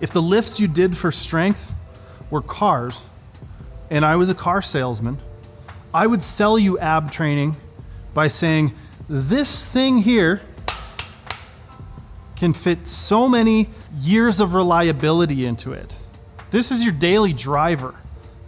If the lifts you did for strength were cars, and I was a car salesman, I would sell you ab training by saying, this thing here can fit so many years of reliability into it. This is your daily driver.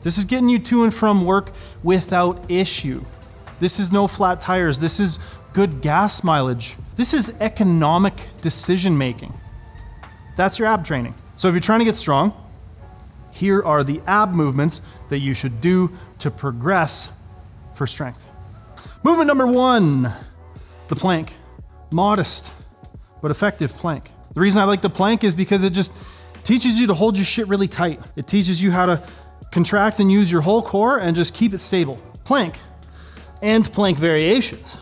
This is getting you to and from work without issue. This is no flat tires. This is good gas mileage. This is economic decision making. That's your ab training. So if you're trying to get strong, here are the ab movements that you should do to progress for strength. Movement number 1, the plank. Modest, but effective plank. The reason I like the plank is because it just teaches you to hold your shit really tight. It teaches you how to contract and use your whole core and just keep it stable. Plank and plank variations.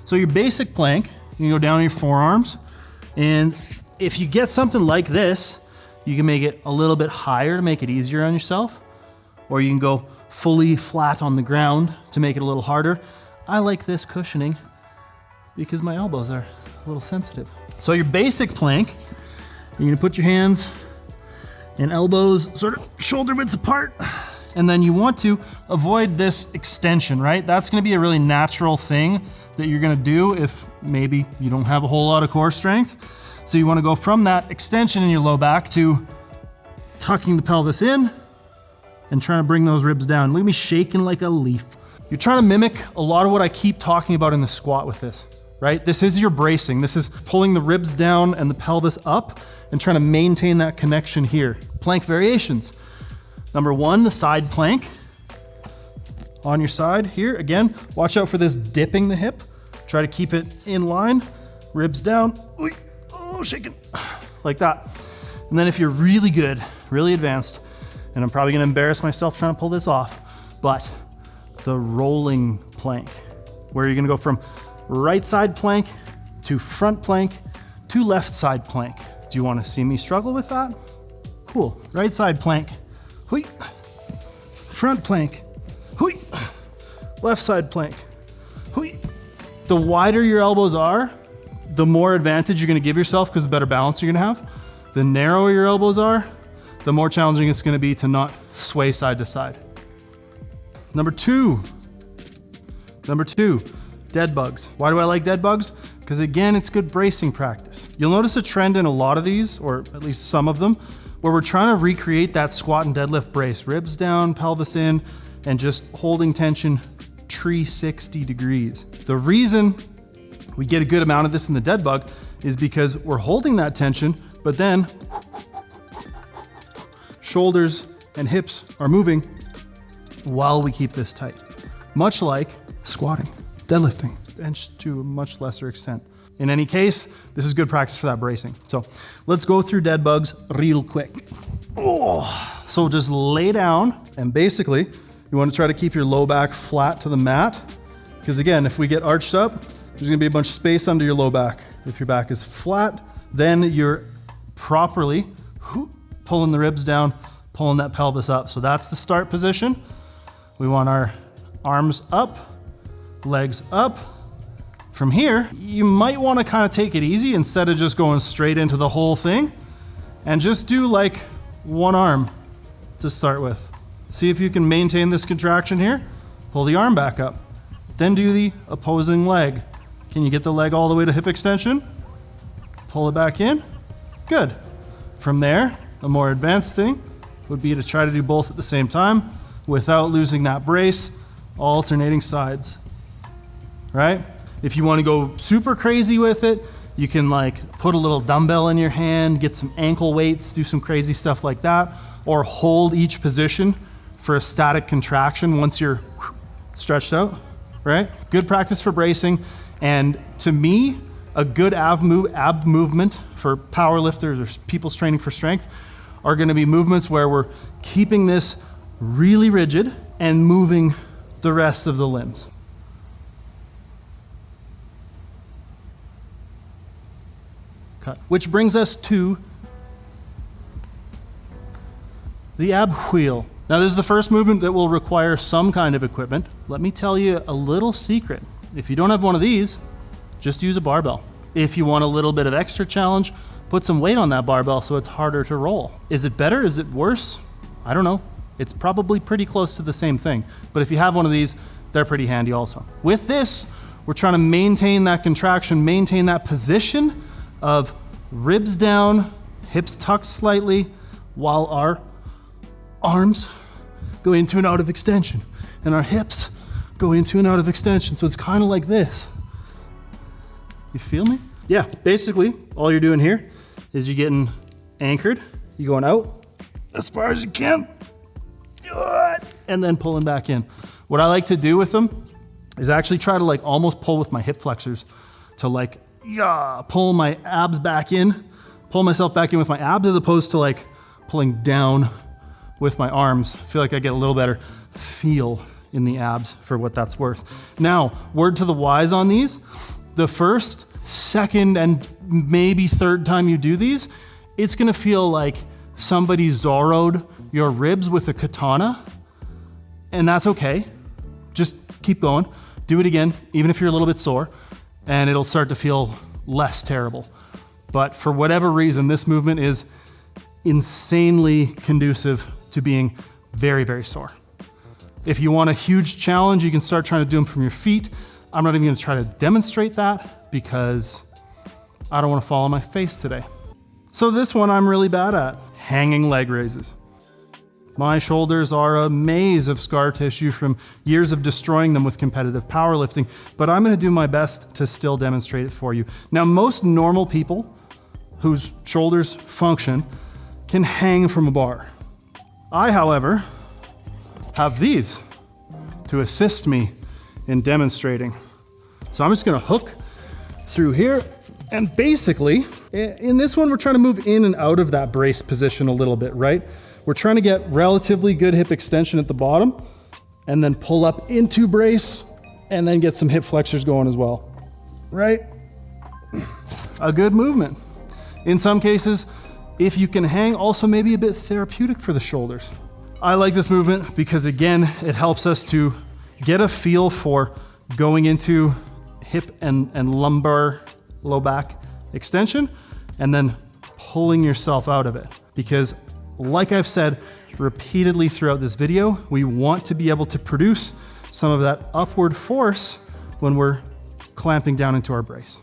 So your basic plank, you can go down on your forearms, and if you get something like this, you can make it a little bit higher to make it easier on yourself, or you can go fully flat on the ground to make it a little harder. I like this cushioning because my elbows are a little sensitive. So your basic plank, you're gonna put your hands and elbows sort of shoulder width apart, and then you want to avoid this extension, right? That's gonna be a really natural thing that you're gonna do if maybe you don't have a whole lot of core strength. So you wanna go from that extension in your low back to tucking the pelvis in and trying to bring those ribs down. Look at me shaking like a leaf. You're trying to mimic a lot of what I keep talking about in the squat with this, right? This is your bracing. This is pulling the ribs down and the pelvis up and trying to maintain that connection here. Plank variations. Number 1, the side plank. On your side here, again, watch out for this dipping the hip. Try to keep it in line, ribs down. Oh, shaking, like that. And then if you're really good, really advanced, and I'm probably gonna embarrass myself trying to pull this off, but the rolling plank, where you're gonna go from right side plank to front plank to left side plank. Do you wanna see me struggle with that? Cool, right side plank, hui. Front plank, hui. Left side plank, hui. The wider your elbows are, the more advantage you're gonna give yourself because the better balance you're gonna have. The narrower your elbows are, the more challenging it's gonna be to not sway side to side. Number two, dead bugs. Why do I like dead bugs? Because again, it's good bracing practice. You'll notice a trend in a lot of these, or at least some of them, where we're trying to recreate that squat and deadlift brace. Ribs down, pelvis in, and just holding tension 360 degrees. The reason we get a good amount of this in the dead bug is because we're holding that tension, but then shoulders and hips are moving while we keep this tight. Much like squatting, deadlifting, bench to a much lesser extent. In any case, this is good practice for that bracing. So let's go through dead bugs real quick. Oh, so just lay down, and basically you want to try to keep your low back flat to the mat, because again, if we get arched up, there's gonna be a bunch of space under your low back. If your back is flat, then you're properly pulling the ribs down, pulling that pelvis up. So that's the start position. We want our arms up, legs up. From here, you might want to kind of take it easy instead of just going straight into the whole thing, and just do like one arm to start with. See if you can maintain this contraction here. Pull the arm back up, then do the opposing leg. Can you get the leg all the way to hip extension? Pull it back in. Good. From there, a more advanced thing would be to try to do both at the same time without losing that brace, alternating sides, right? If you want to go super crazy with it, you can like put a little dumbbell in your hand, get some ankle weights, do some crazy stuff like that, or hold each position for a static contraction once you're stretched out, right? Good practice for bracing. And to me, a good ab movement for powerlifters or people training for strength are gonna be movements where we're keeping this really rigid and moving the rest of the limbs. Cut. Which brings us to the ab wheel. Now this is the first movement that will require some kind of equipment. Let me tell you a little secret. If you don't have one of these, just use a barbell. If you want a little bit of extra challenge, put some weight on that barbell so it's harder to roll. Is it better? Is it worse? I don't know. It's probably pretty close to the same thing. But if you have one of these, they're pretty handy also. With this, we're trying to maintain that contraction, maintain that position of ribs down, hips tucked slightly, while our arms go into and out of extension, and our hips go into and out of extension. So it's kind of like this. You feel me? Yeah, basically, all you're doing here is you're getting anchored, you're going out as far as you can, and then pulling back in. What I like to do with them is actually try to like almost pull with my hip flexors to like, pull my abs back in, pull myself back in with my abs, as opposed to like pulling down with my arms. I feel like I get a little better feel in the abs for what that's worth. Now, word to the wise on these, the first, second, and maybe third time you do these, it's gonna feel like somebody Zorro'd your ribs with a katana, and that's okay. Just keep going. Do it again, even if you're a little bit sore, and it'll start to feel less terrible. But for whatever reason, this movement is insanely conducive to being very, very sore. If you want a huge challenge, you can start trying to do them from your feet. I'm not even gonna try to demonstrate that because I don't wanna fall on my face today. So this one I'm really bad at, hanging leg raises. My shoulders are a maze of scar tissue from years of destroying them with competitive powerlifting, but I'm gonna do my best to still demonstrate it for you. Now, most normal people whose shoulders function can hang from a bar. I, however, have these to assist me in demonstrating. So I'm just gonna hook through here, and basically, in this one, we're trying to move in and out of that brace position a little bit, right? We're trying to get relatively good hip extension at the bottom, and then pull up into brace, and then get some hip flexors going as well, right? A good movement. In some cases, if you can hang, also maybe a bit therapeutic for the shoulders. I like this movement because, again, it helps us to get a feel for going into hip and lumbar, low back extension, and then pulling yourself out of it. Because like I've said repeatedly throughout this video, we want to be able to produce some of that upward force when we're clamping down into our brace.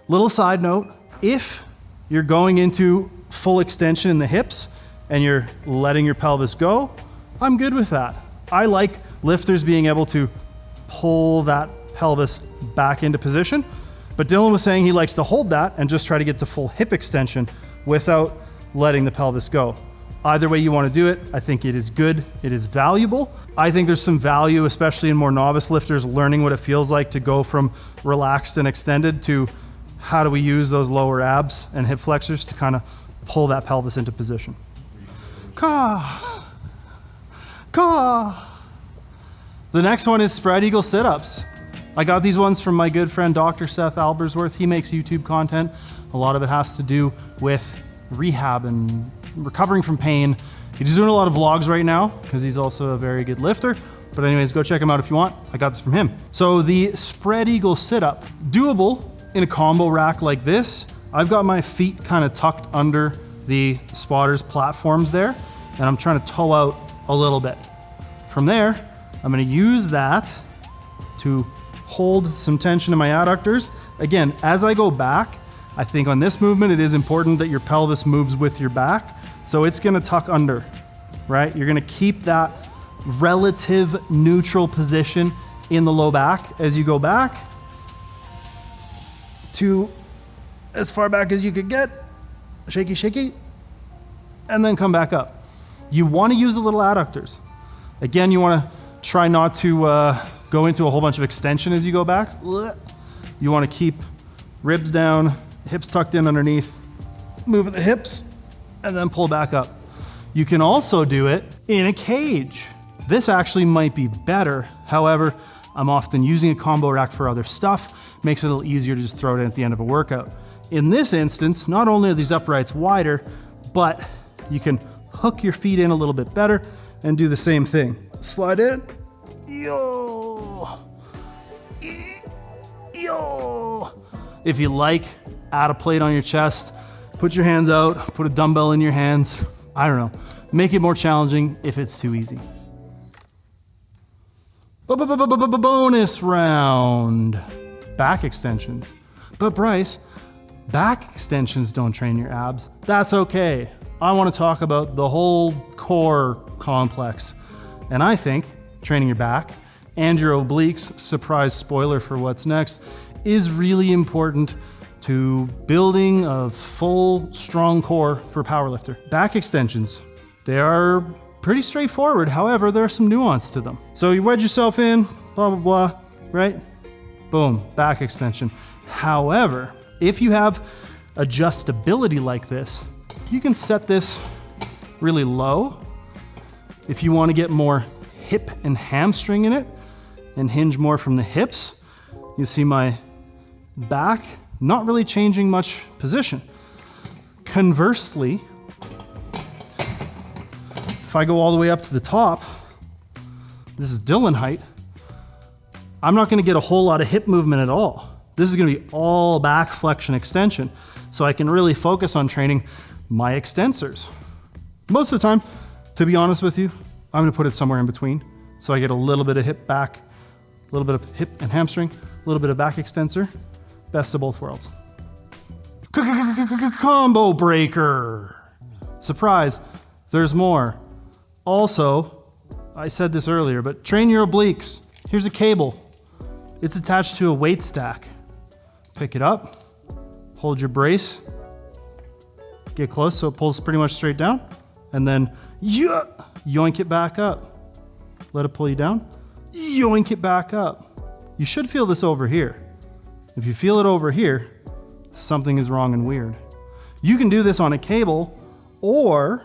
Little side note, if you're going into full extension in the hips and you're letting your pelvis go, I'm good with that. I like lifters being able to pull that pelvis back into position, but Dylan was saying he likes to hold that and just try to get to full hip extension without letting the pelvis go. Either way you want to do it, I think it is good, it is valuable. I think there's some value, especially in more novice lifters, learning what it feels like to go from relaxed and extended to how do we use those lower abs and hip flexors to kind of pull that pelvis into position. Ka, ka. The next one is spread eagle sit-ups. I got these ones from my good friend, Dr. Seth Albersworth. He makes YouTube content. A lot of it has to do with rehab and recovering from pain. He's doing a lot of vlogs right now because he's also a very good lifter. But anyways, go check him out if you want. I got this from him. So the spread eagle sit-up, doable in a combo rack like this. I've got my feet kind of tucked under the spotters platforms there, and I'm trying to toe out a little bit. From there, I'm gonna use that to hold some tension in my adductors. Again, as I go back, I think on this movement, it is important that your pelvis moves with your back. So it's gonna tuck under, right? You're gonna keep that relative neutral position in the low back as you go back to as far back as you could get, shaky, shaky, and then come back up. You wanna use the little adductors. Again, you wanna try not to go into a whole bunch of extension as you go back. You wanna keep ribs down, hips tucked in underneath, move the hips, and then pull back up. You can also do it in a cage. This actually might be better. However, I'm often using a combo rack for other stuff. Makes it a little easier to just throw it in at the end of a workout. In this instance, not only are these uprights wider, but you can hook your feet in a little bit better and do the same thing. Slide in, yo, yo. If you like add a plate on your chest, put your hands out, put a dumbbell in your hands. I don't know. Make it more challenging if it's too easy. Bonus round. Back extensions. But Bryce, back extensions don't train your abs. That's okay. I want to talk about the whole core complex. And I think training your back and your obliques, surprise spoiler for what's next, is really important to building a full, strong core for a powerlifter. Back extensions, they are pretty straightforward. However, there's some nuance to them. So you wedge yourself in, blah, blah, blah, right? Boom, back extension. However, if you have adjustability like this, you can set this really low. If you want to get more hip and hamstring in it and hinge more from the hips, you see my back not really changing much position. Conversely, if I go all the way up to the top, this is Dylan height, I'm not going to get a whole lot of hip movement at all. This is going to be all back flexion extension. So I can really focus on training my extensors. Most of the time, to be honest with you, I'm going to put it somewhere in between. So I get a little bit of hip back, a little bit of hip and hamstring, a little bit of back extensor. Best of both worlds. Combo breaker. Surprise, there's more. Also, I said this earlier, but train your obliques. Here's a cable. It's attached to a weight stack. Pick it up, hold your brace, get close so it pulls pretty much straight down, and then yoink it back up. Let it pull you down, yoink it back up. You should feel this over here. If you feel it over here, something is wrong and weird. You can do this on a cable, or